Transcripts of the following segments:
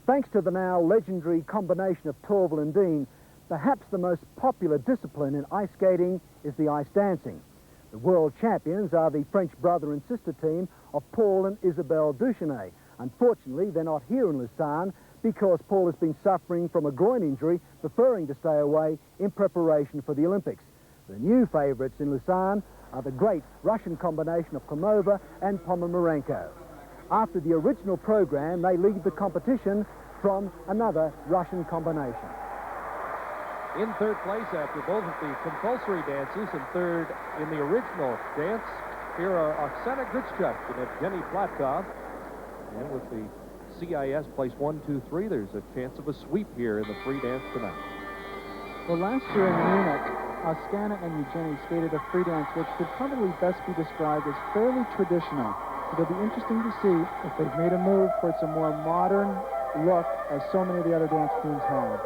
Thanks to the now legendary combination of Torval and Dean, perhaps the most popular discipline in ice skating is the ice dancing. The world champions are the French brother and sister team of Paul and Isabelle Duchesnay. Unfortunately, they're not here in Lausanne because Paul has been suffering from a groin injury, preferring to stay away in preparation for the Olympics. The new favourites in Lausanne are the great Russian combination of Klimova and Ponomarenko. After the original program, they lead the competition from another Russian combination. In third place after both of the compulsory dances and third in the original dance, here are Oksana, Grishuk and Evgeni Platov. And with the CIS place 1, 2, 3, there's a chance of a sweep here in the free dance tonight. Well, last year in Munich, Oksana and Evgeni skated a free dance which could probably best be described as fairly traditional. It'll be interesting to see if they've made a move towards a more modern look as so many of the other dance teams have.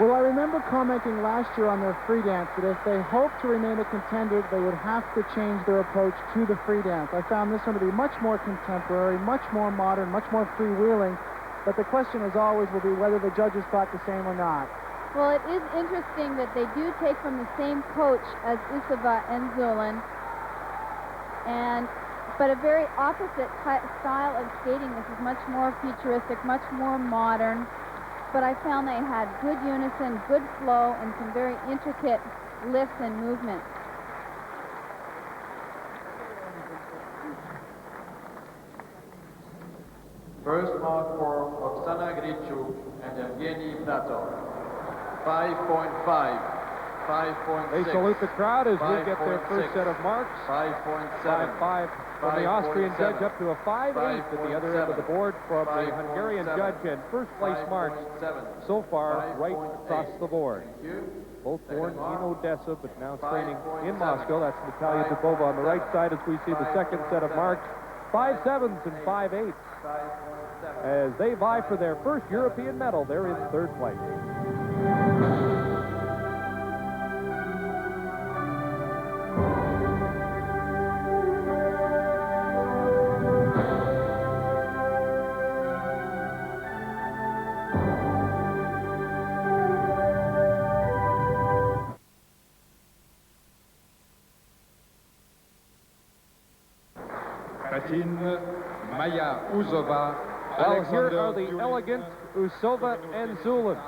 Well, I remember commenting last year on their free dance that if they hoped to remain a contender, they would have to change their approach to the free dance. I found this one to be much more contemporary, much more modern, much more freewheeling. But the question, as always, will be whether the judges thought the same or not. Well, it is interesting that they do take from the same coach as Usova and Zhulin, but a very opposite style of skating. This is much more futuristic, much more modern, but I found they had good unison, good flow, and some very intricate lifts and movements. First mark for Oksana Grishuk and Evgeni Platov. 5.5. 5.6. They salute the crowd as we get their first set of marks. 5.7. 5.5 from the Austrian judge up to a 5.8 at the other end of the board from the Hungarian judge, and first place marks so far right across the board. Both born in Odessa but now training in Moscow. That's Natalia Dubova on the right side as we see the second set of marks. 5.7s and 5.8s as they vie for their first European medal. They're in third place. Майя, Usova, Well, here Alexandr, are the elegant Usova and Zhulin.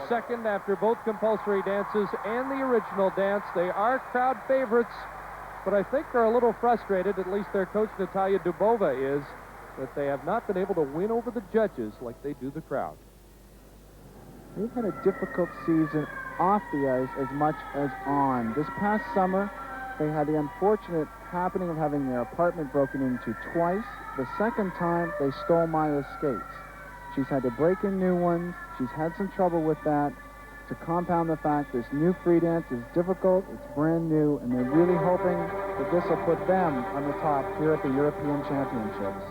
Second after both compulsory dances and the original dance. They are crowd favorites, but I think they're a little frustrated, at least their coach Natalia Dubova is, that they have not been able to win over the judges like they do the crowd. They've had a difficult season off the ice as much as on. This past summer, they had the unfortunate happening of having their apartment broken into twice. The second time, they stole Maia's skates. She's had to break in new ones. She's had some trouble with that. To compound the fact, this new free dance is difficult, it's brand new, and they're really hoping that this will put them on the top here at the European Championships.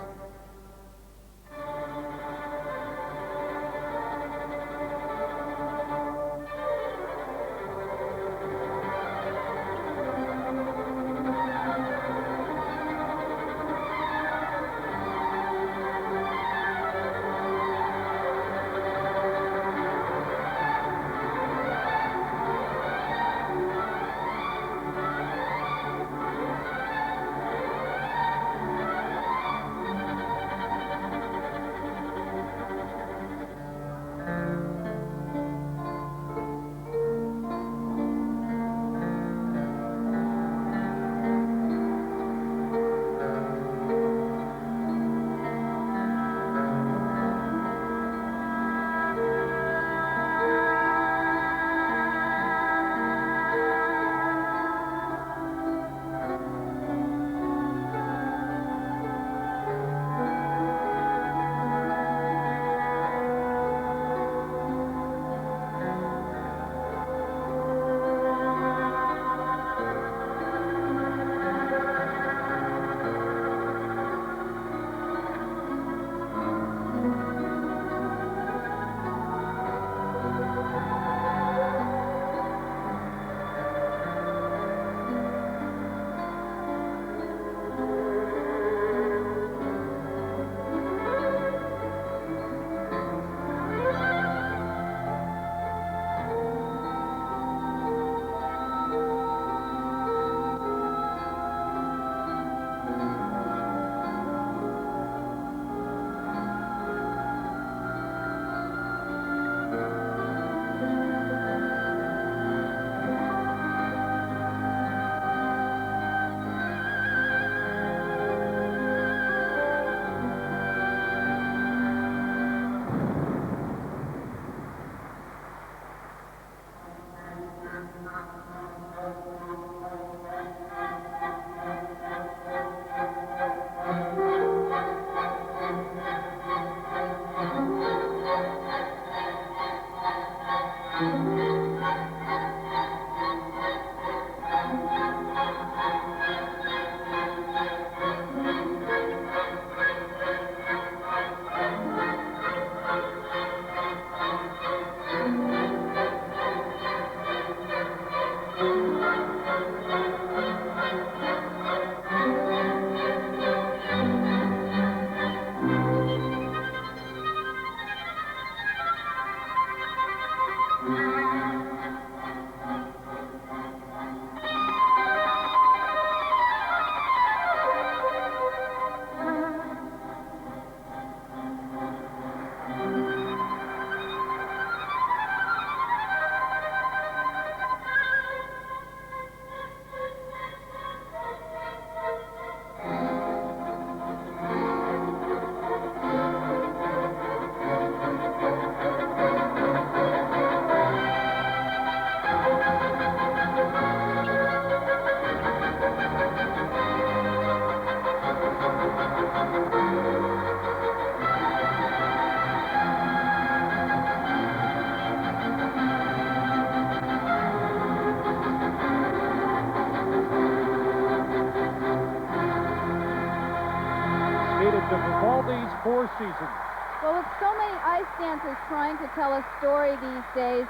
these 4 seasons. Well, with so many ice dancers trying to tell a story these days,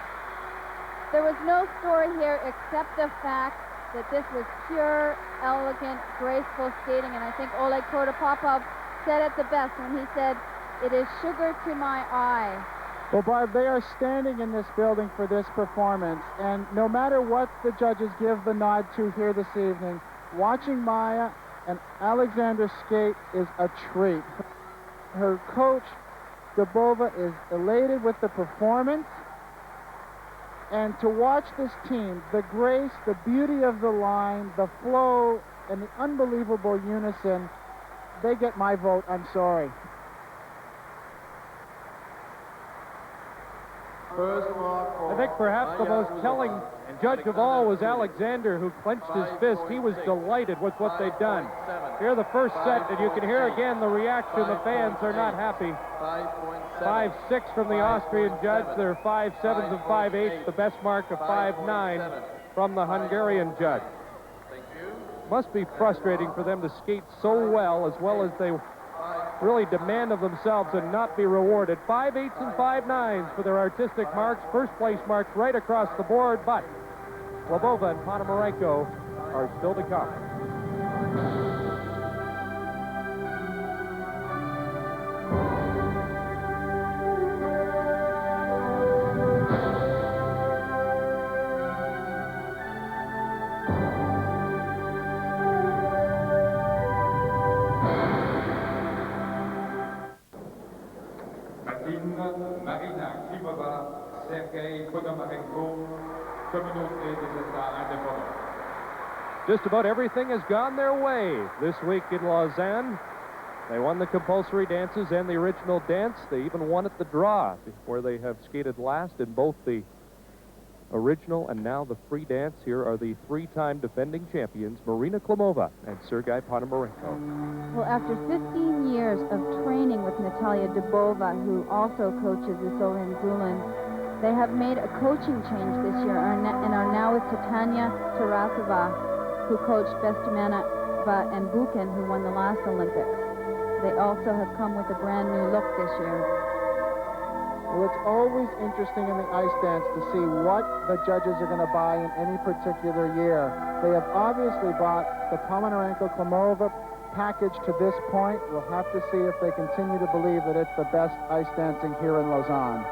there was no story here except the fact that this was pure, elegant, graceful skating. And I think Oleg Protopopov said it the best when he said, "It is sugar to my eye." Well, Barb, they are standing in this building for this performance, and no matter what the judges give the nod to here this evening, watching Майя and Alexander skate is a treat. Her coach, Dubova, is elated with the performance, and to watch this team, the grace, the beauty of the line, the flow, and the unbelievable unison, they get my vote. I'm sorry. I think perhaps the most telling judge of all was Alexander, who clenched his fist. He was delighted with what they'd done. Here the first set, and you can hear again the reaction. The fans are not happy. 5-6 from the Austrian judge. There are 5-7s and 5-8s, the best mark of 5-9 from the Hungarian judge. Must be frustrating for them to skate so well as they really demand of themselves and not be rewarded. 5-8s and 5-9s for their artistic marks. First place marks right across the board, but Klimova and Ponomarenko are still to come. Marina, Klimova, Sergei, Ponomarenko, Communauté des États indépendants. Just about everything has gone their way this week in Lausanne. They won the compulsory dances and the original dance. They even won at the draw, where they have skated last in both the original and now the free dance. Here are the 3-time defending champions, Marina Klimova and Sergei Ponomarenko. Well, after 15 years of training with Natalia Dubova, who also coaches Usova and Zhulin, they have made a coaching change this year and are now with Titania Tarasova, who coached Bestumanova and Bukin, who won the last Olympics. They also have come with a brand new look this year. Well, it's always interesting in the ice dance to see what the judges are going to buy in any particular year. They have obviously bought the Ponomarenko-Klimova package to this point. We'll have to see if they continue to believe that it's the best ice dancing here in Lausanne.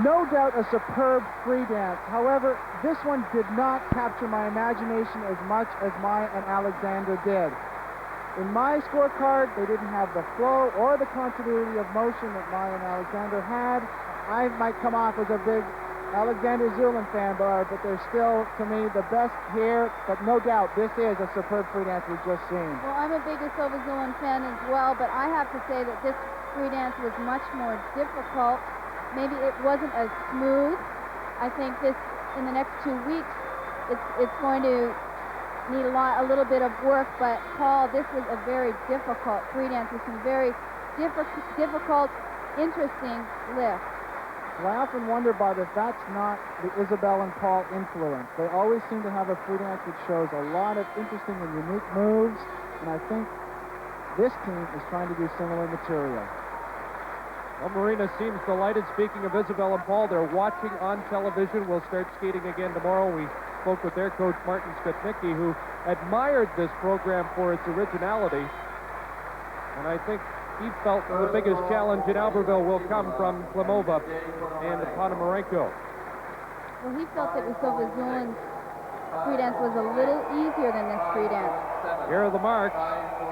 No doubt a superb free dance. However, this one did not capture my imagination as much as Майя and Alexander did. In my scorecard, they didn't have the flow or the continuity of motion that Майя and Alexander had. I might come off as a big Alexander Zhulin fan, Barb, but they're still, to me, the best here. But no doubt, this is a superb free dance we've just seen. Well, I'm a big Usova Zhulin fan as well, but I have to say that this free dance was much more difficult. Maybe it wasn't as smooth. I think this, in the next 2 weeks, it's going to need a little bit of work. But Paul, this was a very difficult free dance with some very difficult, interesting lifts. Well, I often wonder, Bob, if that's not the Isabel and Paul influence. They always seem to have a free dance that shows a lot of interesting and unique moves, and I think this team is trying to do similar material. Well, Marina seems delighted. Speaking of Isabel and Paul, they're watching on television. We'll start skating again tomorrow. We spoke with their coach, Martin Skutnicki, who admired this program for its originality. And I think he felt the biggest challenge in Albertville will come from Klimova and Ponomarenko. Well, he felt that Usova Zhulin's free dance was a little easier than this free dance. Here are the marks.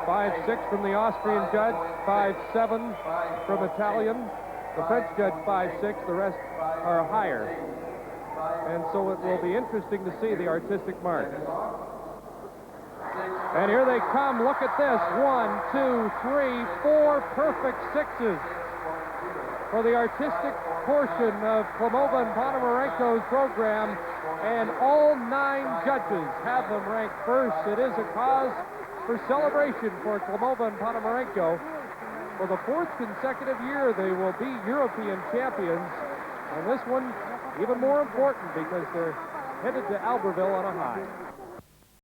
5-6 from the Austrian judge, 5-7 from Italian. The French judge 5-6, the rest are higher. And so it will be interesting to see the artistic marks. And here they come. Look at this. 1, 2, 3, 4 perfect sixes for the artistic portion of Klimova and Ponomarenko's program. And all 9 judges have them ranked first. It is a cause for celebration for Klimova and Ponomarenko. For the 4th consecutive year, they will be European champions. And this one, even more important because they're headed to Albertville on a high.